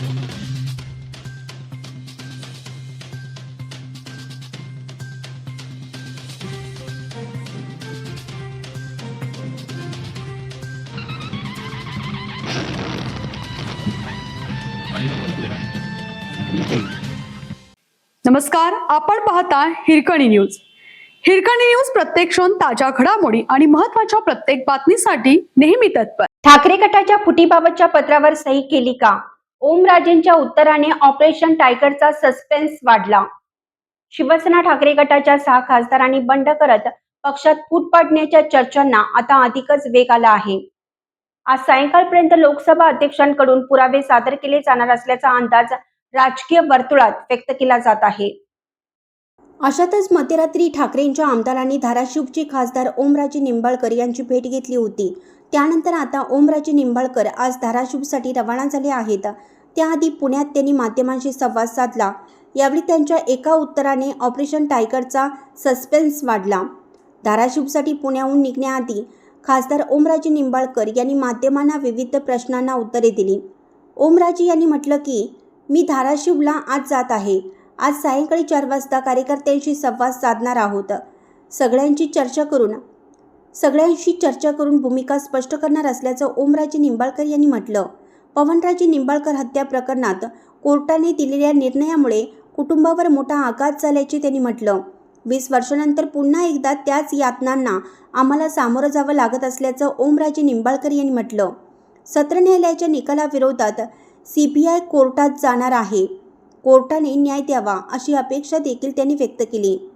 नमस्कार, आपण पाहता हिरकणी न्यूज. हिरकणी न्यूज प्रत्येक क्षण ताज्या घडामोडी आणि महत्त्वाच्या प्रत्येक बातमीसाठी नेहमी तत्पर. ठाकरे गटाच्या फुटीबाबतच्या पत्रावर सही केली का? ओमराजेंच्या उत्तराने ऑपरेशन टायगरचा सस्पेन्स वाढला. शिवसेना ठाकरे गटाच्या 6 खासदारांनी बंड करत पक्षात फूट पाडण्याच्या चर्चांना आता अधिकच वेग आला आहे. आज सायंकाळपर्यंत लोकसभा अध्यक्षांकडून पुरावे सादर केले जाणार असल्याचा अंदाज राजकीय वर्तुळात व्यक्त केला जात आहे. अशातच मध्यरात्री ठाकरेंच्या आमदारांनी धाराशिवचे खासदार ओमराजे निंबाळकर यांची भेट घेतली होती. त्यानंतर आता ओमराजे निंबाळकर आज धाराशिवसाठी रवाना झाले आहेत. त्याआधी पुण्यात त्यांनी माध्यमांशी संवाद साधला. यावेळी त्यांच्या एका उत्तराने ऑपरेशन टायगरचा सस्पेन्स वाढला. धाराशिवसाठी पुण्याहून निघण्याआधी खासदार ओमराजे निंबाळकर यांनी माध्यमांना विविध प्रश्नांना उत्तरे दिली. ओमराजे यांनी म्हटलं की मी धाराशिवला आज जात आहे. आज सायंकाळी 4 वाजता कार्यकर्त्यांशी संवाद साधणार आहोत. सगळ्यांशी चर्चा करून भूमिका स्पष्ट करणार असल्याचं ओमराजे निंबाळकर यांनी म्हटलं. पवनराजे निंबाळकर हत्या प्रकरणात कोर्टाने दिलेल्या निर्णयामुळे कुटुंबावर मोठा आघात झाल्याचे त्यांनी म्हटलं. 20 वर्षांनंतर पुन्हा एकदा त्याच यातनांना आम्हाला सामोरं जावं लागत असल्याचं ओमराजे निंबाळकर यांनी म्हटलं. सत्र न्यायालयाच्या निकालाविरोधात CBI कोर्टात जाणार आहे. कोर्टाने न्याय द्यावा अशी अपेक्षा देखील त्यांनी व्यक्त केली.